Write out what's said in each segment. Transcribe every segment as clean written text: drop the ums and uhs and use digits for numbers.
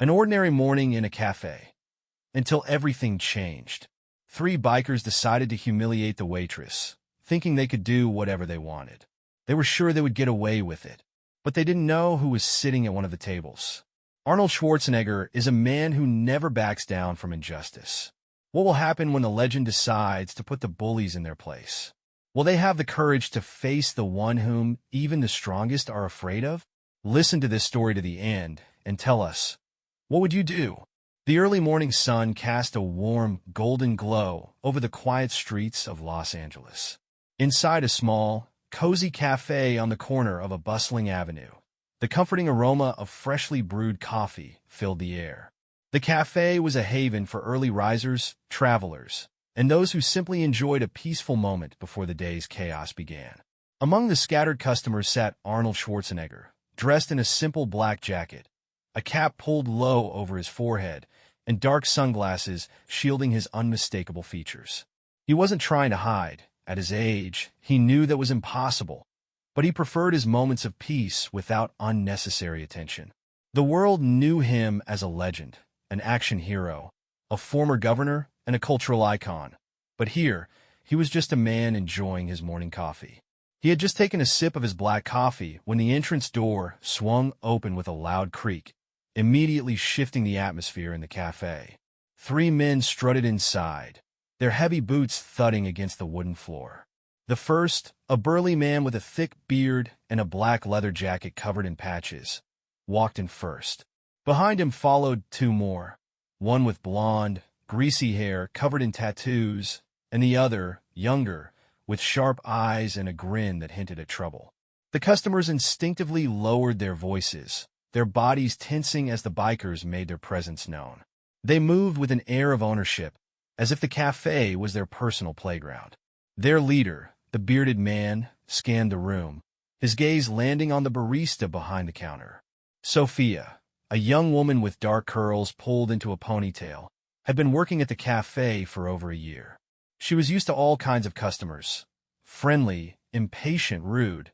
An ordinary morning in a cafe. Until everything changed. Three bikers decided to humiliate the waitress, thinking they could do whatever they wanted. They were sure they would get away with it, but they didn't know who was sitting at one of the tables. Arnold Schwarzenegger is a man who never backs down from injustice. What will happen when the legend decides to put the bullies in their place? Will they have the courage to face the one whom even the strongest are afraid of? Listen to this story to the end and tell us, what would you do? The early morning sun cast a warm, golden glow over the quiet streets of Los Angeles. Inside a small, cozy cafe on the corner of a bustling avenue, the comforting aroma of freshly brewed coffee filled the air. The cafe was a haven for early risers, travelers, and those who simply enjoyed a peaceful moment before the day's chaos began. Among the scattered customers sat Arnold Schwarzenegger, dressed in a simple black jacket, a cap pulled low over his forehead, and dark sunglasses shielding his unmistakable features. He wasn't trying to hide. At his age, he knew that was impossible, but he preferred his moments of peace without unnecessary attention. The world knew him as a legend, an action hero, a former governor, and a cultural icon. But here, he was just a man enjoying his morning coffee. He had just taken a sip of his black coffee when the entrance door swung open with a loud creak, immediately shifting the atmosphere in the cafe. Three men strutted inside, their heavy boots thudding against the wooden floor. The first, a burly man with a thick beard and a black leather jacket covered in patches, walked in first. Behind him followed two more, one with blonde, greasy hair covered in tattoos, and the other, younger, with sharp eyes and a grin that hinted at trouble. The customers instinctively lowered their voices, their bodies tensing as the bikers made their presence known. They moved with an air of ownership, as if the cafe was their personal playground. Their leader, the bearded man, scanned the room, his gaze landing on the barista behind the counter. Sophia, a young woman with dark curls pulled into a ponytail, had been working at the cafe for over a year. She was used to all kinds of customers, friendly, impatient, rude,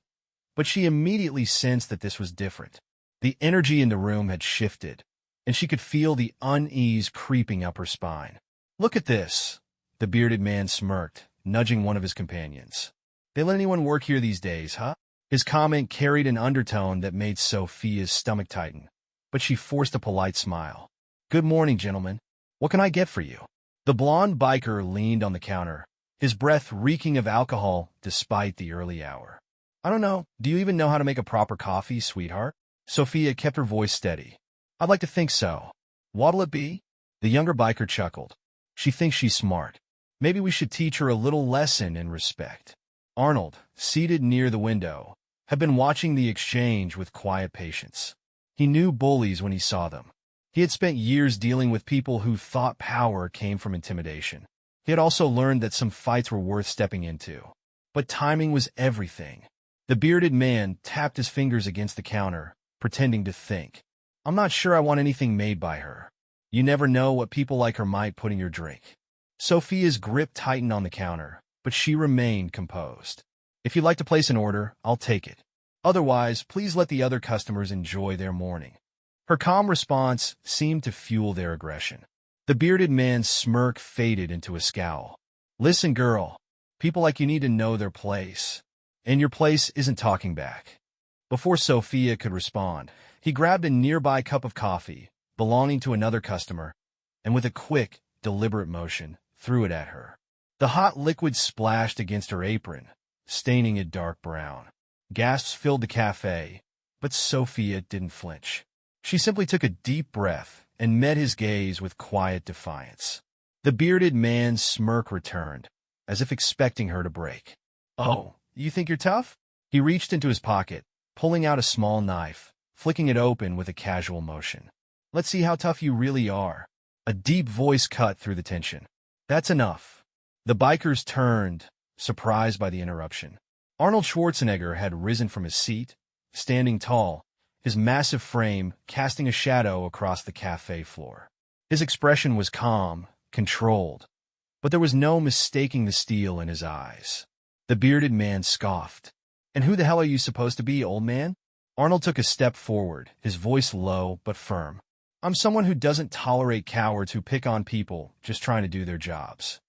but she immediately sensed that this was different. The energy in the room had shifted, and she could feel the unease creeping up her spine. "Look at this," the bearded man smirked, nudging one of his companions. "They let anyone work here these days, huh?" His comment carried an undertone that made Sophia's stomach tighten, but she forced a polite smile. "Good morning, gentlemen. What can I get for you?" The blonde biker leaned on the counter, his breath reeking of alcohol despite the early hour. "I don't know. Do you even know how to make a proper coffee, sweetheart?" Sophia kept her voice steady. "I'd like to think so. What'll it be?" The younger biker chuckled. "She thinks she's smart. Maybe we should teach her a little lesson in respect." Arnold, seated near the window, had been watching the exchange with quiet patience. He knew bullies when he saw them. He had spent years dealing with people who thought power came from intimidation. He had also learned that some fights were worth stepping into. But timing was everything. The bearded man tapped his fingers against the counter, pretending to think. "I'm not sure I want anything made by her. You never know what people like her might put in your drink." Sophia's grip tightened on the counter, but she remained composed. "If you'd like to place an order, I'll take it. Otherwise, please let the other customers enjoy their morning." Her calm response seemed to fuel their aggression. The bearded man's smirk faded into a scowl. "Listen, girl, people like you need to know their place. And your place isn't talking back." Before Sophia could respond, he grabbed a nearby cup of coffee, belonging to another customer, and with a quick, deliberate motion, threw it at her. The hot liquid splashed against her apron, staining it dark brown. Gasps filled the cafe, but Sophia didn't flinch. She simply took a deep breath and met his gaze with quiet defiance. The bearded man's smirk returned, as if expecting her to break. "Oh, you think you're tough?" He reached into his pocket, pulling out a small knife, flicking it open with a casual motion. "Let's see how tough you really are." A deep voice cut through the tension. "That's enough." The bikers turned, surprised by the interruption. Arnold Schwarzenegger had risen from his seat, standing tall, his massive frame casting a shadow across the cafe floor. His expression was calm, controlled, but there was no mistaking the steel in his eyes. The bearded man scoffed. "And who the hell are you supposed to be, old man?" Arnold took a step forward, his voice low but firm. I'm someone who doesn't tolerate cowards who pick on people just trying to do their jobs.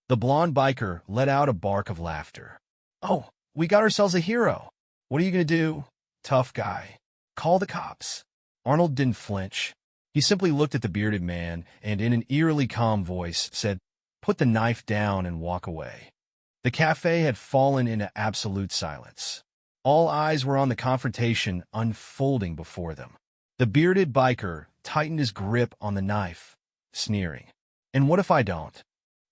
The blonde biker let out a bark of laughter. Oh, we got ourselves a hero. What are you going to do? Tough guy. Call the cops. Arnold didn't flinch. He simply looked at the bearded man and, in an eerily calm voice, said, "Put the knife down and walk away." The cafe had fallen into absolute silence. All eyes were on the confrontation unfolding before them. The bearded biker tightened his grip on the knife, sneering. "And what if I don't?"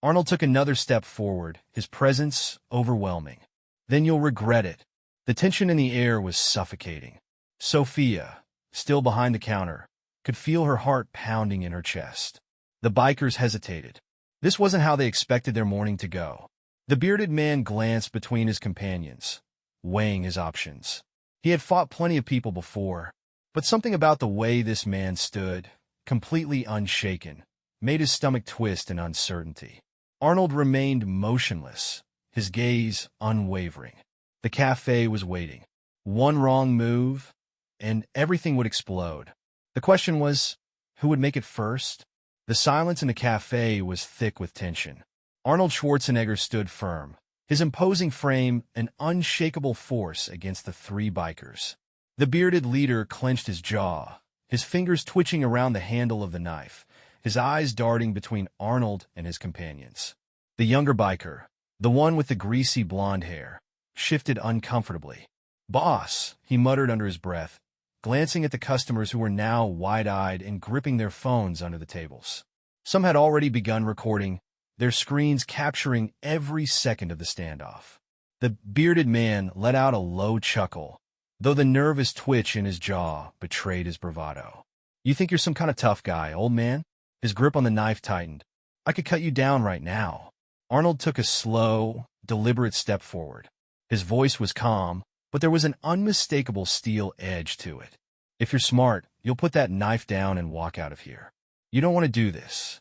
Arnold took another step forward, his presence overwhelming. "Then you'll regret it." The tension in the air was suffocating. Sophia, still behind the counter, could feel her heart pounding in her chest. The bikers hesitated. This wasn't how they expected their morning to go. The bearded man glanced between his companions, weighing his options. He had fought plenty of people before, but something about the way this man stood, completely unshaken, made his stomach twist in uncertainty. Arnold remained motionless, his gaze unwavering. The cafe was waiting. One wrong move, and everything would explode. The question was, who would make it first? The silence in the cafe was thick with tension. Arnold Schwarzenegger stood firm, his imposing frame an unshakable force against the three bikers. The bearded leader clenched his jaw, his fingers twitching around the handle of the knife, his eyes darting between Arnold and his companions. The younger biker, the one with the greasy blonde hair, shifted uncomfortably. "Boss," he muttered under his breath, glancing at the customers who were now wide-eyed and gripping their phones under the tables. Some had already begun recording, their screens capturing every second of the standoff. The bearded man let out a low chuckle, though the nervous twitch in his jaw betrayed his bravado. "You think you're some kind of tough guy, old man?" His grip on the knife tightened. "I could cut you down right now." Arnold took a slow, deliberate step forward. His voice was calm, but there was an unmistakable steel edge to it. "If you're smart, you'll put that knife down and walk out of here. You don't want to do this."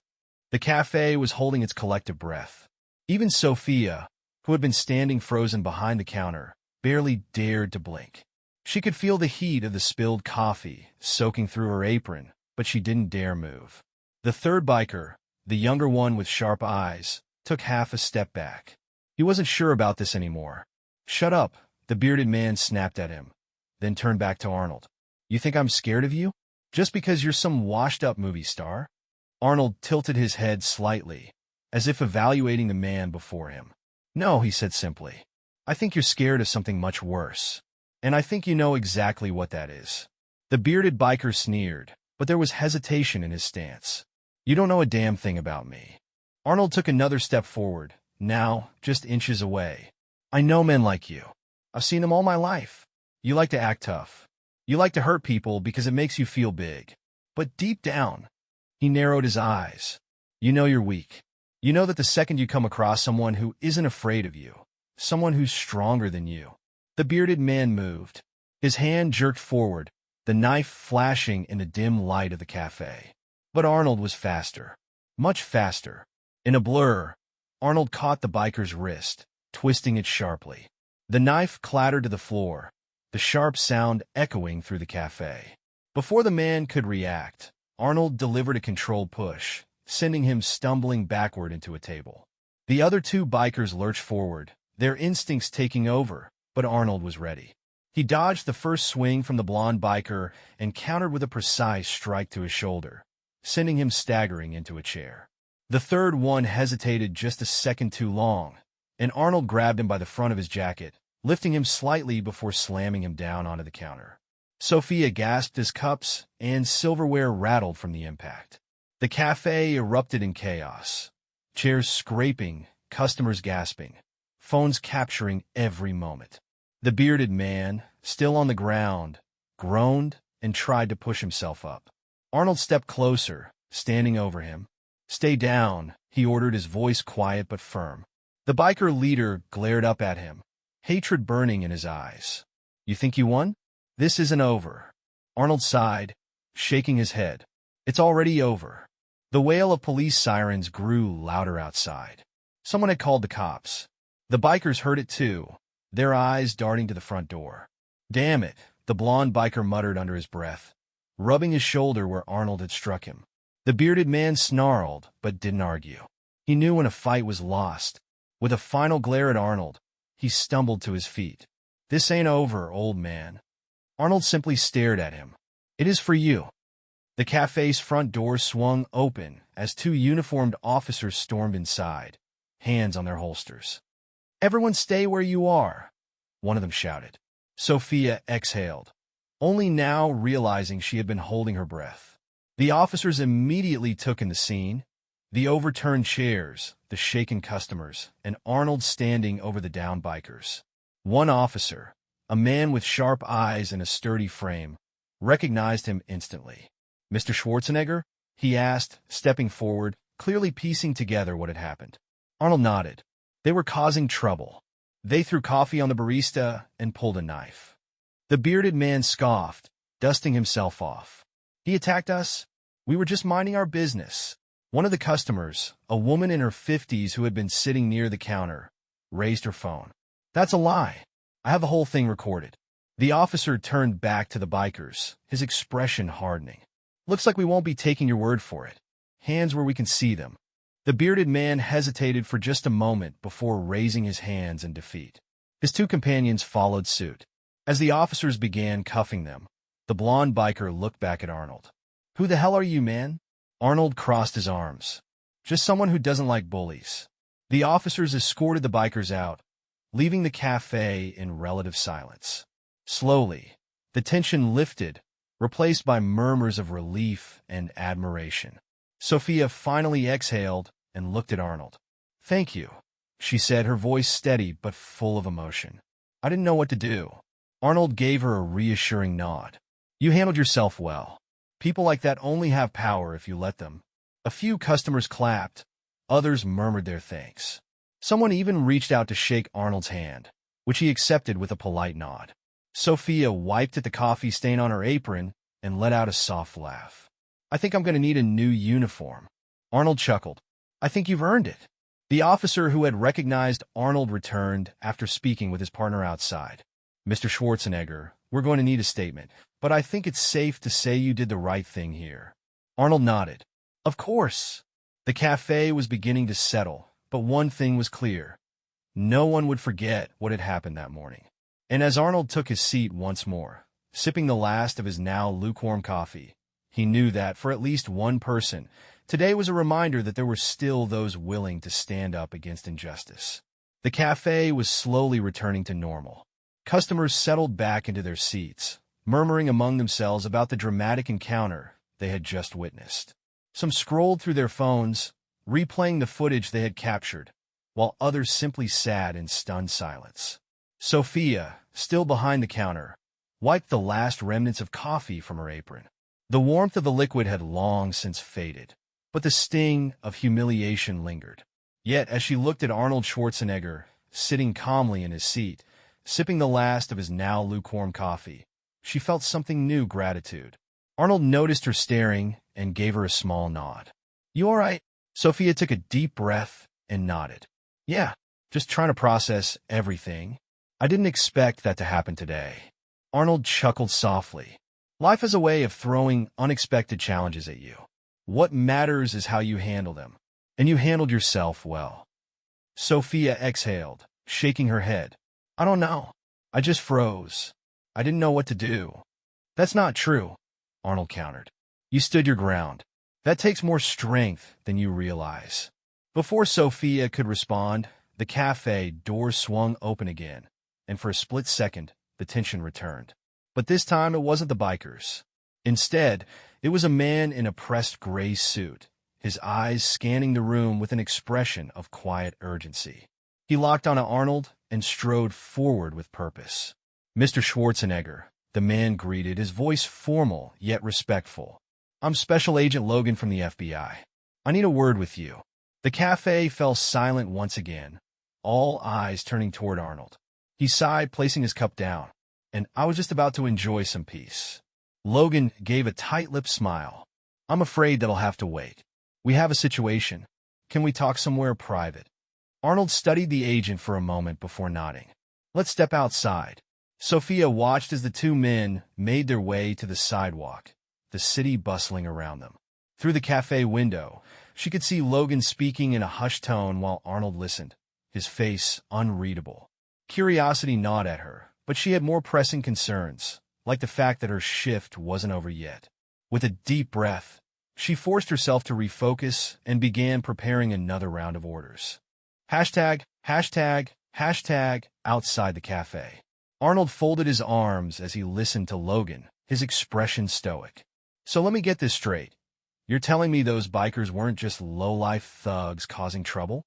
The cafe was holding its collective breath. Even Sophia, who had been standing frozen behind the counter, barely dared to blink. She could feel the heat of the spilled coffee soaking through her apron, but she didn't dare move. The third biker, the younger one with sharp eyes, took half a step back. He wasn't sure about this anymore. "Shut up," the bearded man snapped at him, then turned back to Arnold. "You think I'm scared of you? Just because you're some washed-up movie star?" Arnold tilted his head slightly, as if evaluating the man before him. "No," he said simply. "I think you're scared of something much worse. And I think you know exactly what that is." The bearded biker sneered, but there was hesitation in his stance. "You don't know a damn thing about me." Arnold took another step forward, now just inches away. "I know men like you. I've seen them all my life. You like to act tough. You like to hurt people because it makes you feel big. But deep down," he narrowed his eyes, "you know you're weak. You know that the second you come across someone who isn't afraid of you, someone who's stronger than you." The bearded man moved. His hand jerked forward, the knife flashing in the dim light of the cafe. But Arnold was faster. Much faster. In a blur, Arnold caught the biker's wrist, twisting it sharply. The knife clattered to the floor, the sharp sound echoing through the cafe. Before the man could react, Arnold delivered a controlled push, sending him stumbling backward into a table. The other two bikers lurched forward, their instincts taking over, but Arnold was ready. He dodged the first swing from the blonde biker and countered with a precise strike to his shoulder, sending him staggering into a chair. The third one hesitated just a second too long, and Arnold grabbed him by the front of his jacket, lifting him slightly before slamming him down onto the counter. Sophia gasped as cups and silverware rattled from the impact. The cafe erupted in chaos. Chairs scraping, customers gasping, phones capturing every moment. The bearded man, still on the ground, groaned and tried to push himself up. Arnold stepped closer, standing over him. "Stay down," he ordered, his voice quiet but firm. The biker leader glared up at him, hatred burning in his eyes. "You think you won? This isn't over." Arnold sighed, shaking his head. "It's already over." The wail of police sirens grew louder outside. Someone had called the cops. The bikers heard it too, their eyes darting to the front door. "Damn it," the blonde biker muttered under his breath. rubbing his shoulder where Arnold had struck him. The bearded man snarled, but didn't argue. He knew when a fight was lost. With a final glare at Arnold, he stumbled to his feet. "This ain't over, old man." Arnold simply stared at him. "It is for you." The cafe's front door swung open as two uniformed officers stormed inside, hands on their holsters. "Everyone stay where you are," one of them shouted. Sophia exhaled, only now realizing she had been holding her breath. The officers immediately took in the scene, the overturned chairs, the shaken customers, and Arnold standing over the downed bikers. One officer, a man with sharp eyes and a sturdy frame, recognized him instantly. "Mr. Schwarzenegger?" he asked, stepping forward, clearly piecing together what had happened. Arnold nodded. They were causing trouble. They threw coffee on the barista and pulled a knife. The bearded man scoffed, dusting himself off. "He attacked us? We were just minding our business." One of the customers, a woman in her 50s who had been sitting near the counter, raised her phone. "That's a lie. I have the whole thing recorded." The officer turned back to the bikers, his expression hardening. "Looks like we won't be taking your word for it. Hands where we can see them." The bearded man hesitated for just a moment before raising his hands in defeat. His two companions followed suit. As the officers began cuffing them, the blonde biker looked back at Arnold. "Who the hell are you, man?" Arnold crossed his arms. "Just someone who doesn't like bullies." The officers escorted the bikers out, leaving the cafe in relative silence. Slowly, the tension lifted, replaced by murmurs of relief and admiration. Sophia finally exhaled and looked at Arnold. "Thank you," she said, her voice steady but full of emotion. "I didn't know what to do." Arnold gave her a reassuring nod. "You handled yourself well. People like that only have power if you let them." A few customers clapped, others murmured their thanks. Someone even reached out to shake Arnold's hand, which he accepted with a polite nod. Sophia wiped at the coffee stain on her apron and let out a soft laugh. "I think I'm going to need a new uniform." Arnold chuckled. "I think you've earned it." The officer who had recognized Arnold returned after speaking with his partner outside. "Mr. Schwarzenegger, we're going to need a statement, but I think it's safe to say you did the right thing here." Arnold nodded. "Of course." The cafe was beginning to settle, but one thing was clear. No one would forget what had happened that morning. And as Arnold took his seat once more, sipping the last of his now lukewarm coffee, he knew that, for at least one person, today was a reminder that there were still those willing to stand up against injustice. The cafe was slowly returning to normal. Customers settled back into their seats, murmuring among themselves about the dramatic encounter they had just witnessed. Some scrolled through their phones, replaying the footage they had captured, while others simply sat in stunned silence. Sophia, still behind the counter, wiped the last remnants of coffee from her apron. The warmth of the liquid had long since faded, but the sting of humiliation lingered. Yet, as she looked at Arnold Schwarzenegger, sitting calmly in his seat, sipping the last of his now lukewarm coffee, she felt something new: gratitude. Arnold noticed her staring and gave her a small nod. "You all right?" Sophia took a deep breath and nodded. "Yeah, just trying to process everything. I didn't expect that to happen today." Arnold chuckled softly. Life has a way of throwing unexpected challenges at you. What matters is how you handle them, and you handled yourself well. Sophia exhaled, shaking her head. "I don't know. I just froze. I didn't know what to do." "That's not true," Arnold countered. "You stood your ground. That takes more strength than you realize." Before Sophia could respond, the cafe door swung open again, and for a split second, the tension returned. But this time it wasn't the bikers. Instead, it was a man in a pressed gray suit, his eyes scanning the room with an expression of quiet urgency. He locked onto Arnold and strode forward with purpose. "Mr. Schwarzenegger," the man greeted, his voice formal yet respectful. "I'm Special Agent Logan from the FBI. I need a word with you." The cafe fell silent once again, all eyes turning toward Arnold. He sighed, placing his cup down. "And I was just about to enjoy some peace." Logan gave a tight-lipped smile. "I'm afraid that'll have to wait. We have a situation. Can we talk somewhere private?" Arnold studied the agent for a moment before nodding. "Let's step outside." Sophia watched as the two men made their way to the sidewalk, the city bustling around them. Through the cafe window, she could see Logan speaking in a hushed tone while Arnold listened, his face unreadable. Curiosity gnawed at her, but she had more pressing concerns, like the fact that her shift wasn't over yet. With a deep breath, she forced herself to refocus and began preparing another round of orders. Hashtag, hashtag, hashtag, outside the cafe. Arnold folded his arms as he listened to Logan, his expression stoic. So let me get this straight. You're telling me those bikers weren't just low-life thugs causing trouble?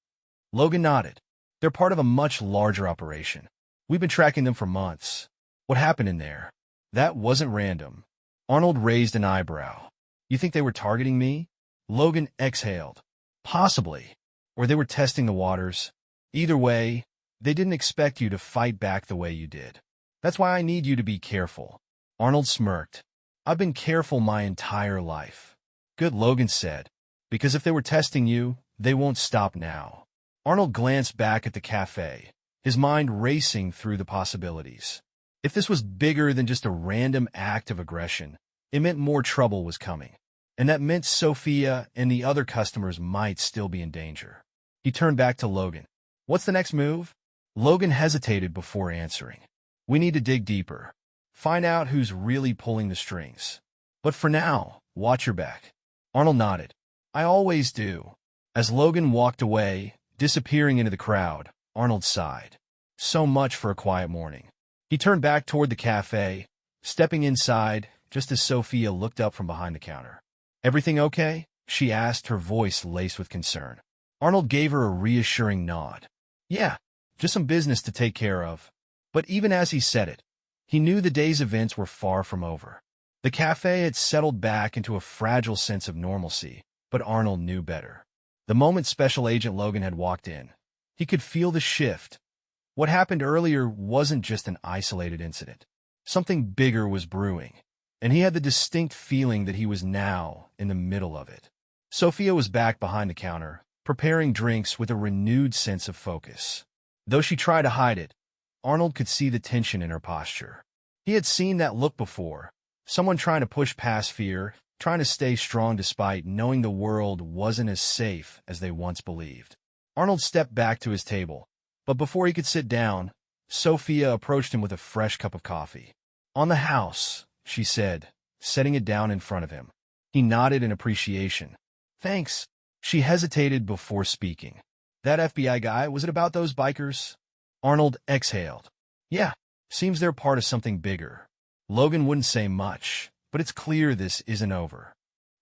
Logan nodded. They're part of a much larger operation. We've been tracking them for months. What happened in there? That wasn't random. Arnold raised an eyebrow. You think they were targeting me? Logan exhaled. Possibly. Or they were testing the waters. Either way, they didn't expect you to fight back the way you did. That's why I need you to be careful. Arnold smirked. I've been careful my entire life. Good, Logan said. Because if they were testing you, they won't stop now. Arnold glanced back at the cafe, his mind racing through the possibilities. If this was bigger than just a random act of aggression, it meant more trouble was coming. And that meant Sophia and the other customers might still be in danger. He turned back to Logan. What's the next move? Logan hesitated before answering. We need to dig deeper. Find out who's really pulling the strings. But for now, watch your back. Arnold nodded. I always do. As Logan walked away, disappearing into the crowd, Arnold sighed. So much for a quiet morning. He turned back toward the cafe, stepping inside just as Sophia looked up from behind the counter. Everything okay? She asked, her voice laced with concern. Arnold gave her a reassuring nod. Yeah, just some business to take care of. But even as he said it, he knew the day's events were far from over. The cafe had settled back into a fragile sense of normalcy, but Arnold knew better. The moment Special Agent Logan had walked in, he could feel the shift. What happened earlier wasn't just an isolated incident. Something bigger was brewing, and he had the distinct feeling that he was now in the middle of it. Sophia was back behind the counter, preparing drinks with a renewed sense of focus. Though she tried to hide it, Arnold could see the tension in her posture. He had seen that look before, someone trying to push past fear, trying to stay strong despite knowing the world wasn't as safe as they once believed. Arnold stepped back to his table, but before he could sit down, Sophia approached him with a fresh cup of coffee. On the house, she said, setting it down in front of him. He nodded in appreciation. Thanks. She hesitated before speaking. That FBI guy, was it about those bikers? Arnold exhaled. Yeah, seems they're part of something bigger. Logan wouldn't say much, but it's clear this isn't over.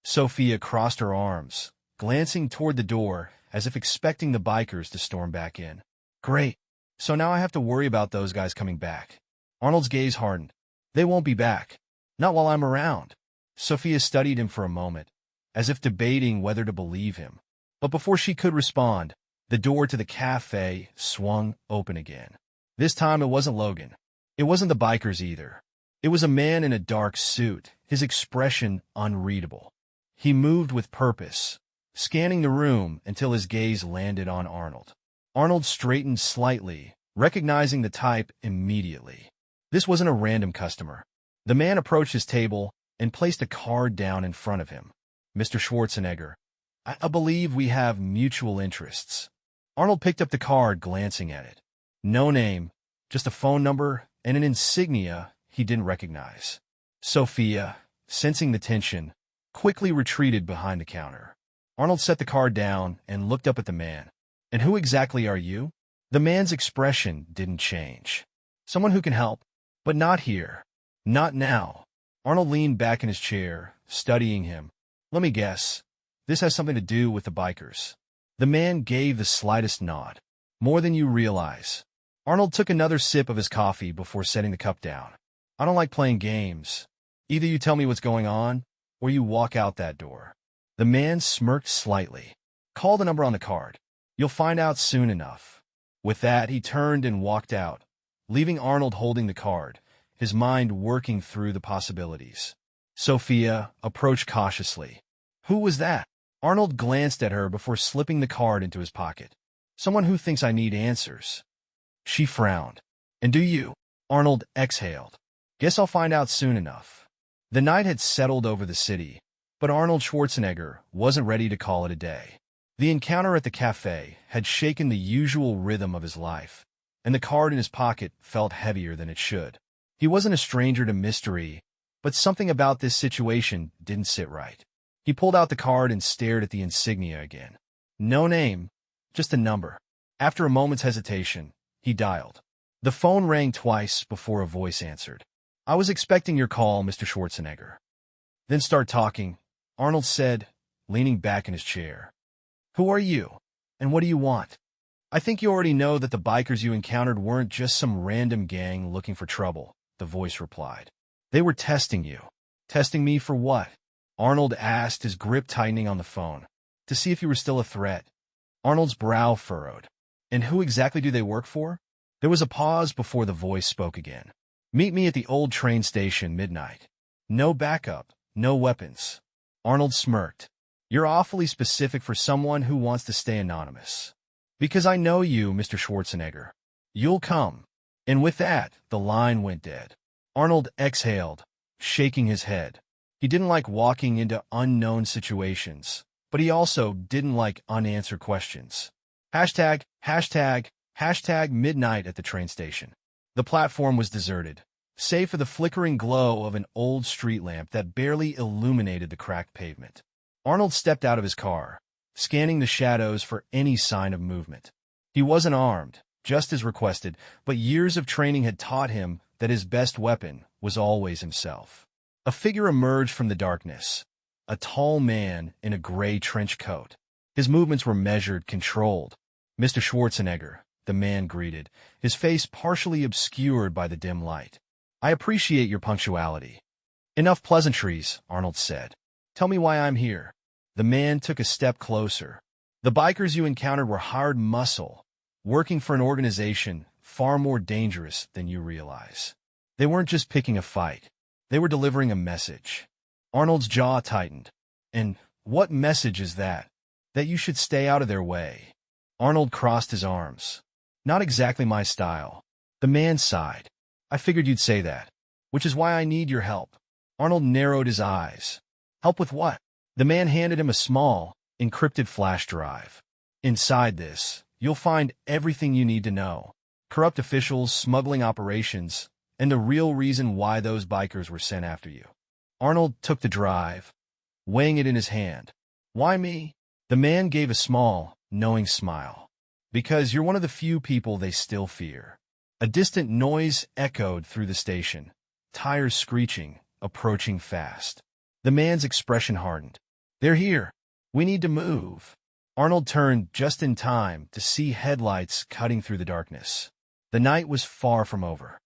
Sophia crossed her arms, glancing toward the door as if expecting the bikers to storm back in. Great. So now I have to worry about those guys coming back. Arnold's gaze hardened. They won't be back. Not while I'm around. Sophia studied him for a moment, as if debating whether to believe him. But before she could respond, the door to the cafe swung open again. This time it wasn't Logan. It wasn't the bikers either. It was a man in a dark suit, his expression unreadable. He moved with purpose, scanning the room until his gaze landed on Arnold. Arnold straightened slightly, recognizing the type immediately. This wasn't a random customer. The man approached his table and placed a card down in front of him. Mr. Schwarzenegger, I believe we have mutual interests. Arnold picked up the card, glancing at it. No name, just a phone number and an insignia he didn't recognize. Sophia, sensing the tension, quickly retreated behind the counter. Arnold set the card down and looked up at the man. And who exactly are you? The man's expression didn't change. Someone who can help, but not here. Not now. Arnold leaned back in his chair, studying him. Let me guess. This has something to do with the bikers. The man gave the slightest nod. More than you realize. Arnold took another sip of his coffee before setting the cup down. I don't like playing games. Either you tell me what's going on, or you walk out that door. The man smirked slightly. Call the number on the card. You'll find out soon enough. With that, he turned and walked out, leaving Arnold holding the card, his mind working through the possibilities. Sophia approached cautiously. Who was that? Arnold glanced at her before slipping the card into his pocket. Someone who thinks I need answers. She frowned. And do you? Arnold exhaled. Guess I'll find out soon enough. The night had settled over the city, but Arnold Schwarzenegger wasn't ready to call it a day. The encounter at the café had shaken the usual rhythm of his life, and the card in his pocket felt heavier than it should. He wasn't a stranger to mystery, but something about this situation didn't sit right. He pulled out the card and stared at the insignia again. No name, just a number. After a moment's hesitation, he dialed. The phone rang twice before a voice answered. "I was expecting your call, Mr. Schwarzenegger." "Then start talking," Arnold said, leaning back in his chair. "Who are you, and what do you want?" "I think you already know that the bikers you encountered weren't just some random gang looking for trouble," the voice replied. "They were testing you." "Testing me for what?" Arnold asked, his grip tightening on the phone. "To see if you were still a threat." Arnold's brow furrowed. "And who exactly do they work for?" There was a pause before the voice spoke again. "Meet me at the old train station midnight. No backup, no weapons." Arnold smirked. "You're awfully specific for someone who wants to stay anonymous." "Because I know you, Mr. Schwarzenegger. You'll come." And with that, the line went dead. Arnold exhaled, shaking his head. He didn't like walking into unknown situations, but he also didn't like unanswered questions. Hashtag midnight at the train station. The platform was deserted, save for the flickering glow of an old street lamp that barely illuminated the cracked pavement. Arnold stepped out of his car, scanning the shadows for any sign of movement. He wasn't armed, just as requested, but years of training had taught him that his best weapon was always himself. A figure emerged from the darkness, a tall man in a gray trench coat. His movements were measured, controlled. "Mr. Schwarzenegger," the man greeted, his face partially obscured by the dim light. "I appreciate your punctuality." "Enough pleasantries," Arnold said. "Tell me why I'm here." The man took a step closer. "The bikers you encountered were hard muscle, working for an organization far more dangerous than you realize. They weren't just picking a fight. They were delivering a message." Arnold's jaw tightened. "And what message is that?" "That you should stay out of their way." Arnold crossed his arms. "Not exactly my style." The man sighed. "I figured you'd say that, which is why I need your help." Arnold narrowed his eyes. "Help with what?" The man handed him a small, encrypted flash drive. "Inside this, you'll find everything you need to know. Corrupt officials, smuggling operations, and the real reason why those bikers were sent after you." Arnold took the drive, weighing it in his hand. "Why me?" The man gave a small, knowing smile. "Because you're one of the few people they still fear." A distant noise echoed through the station, tires screeching, approaching fast. The man's expression hardened. "They're here. We need to move." Arnold turned just in time to see headlights cutting through the darkness. The night was far from over.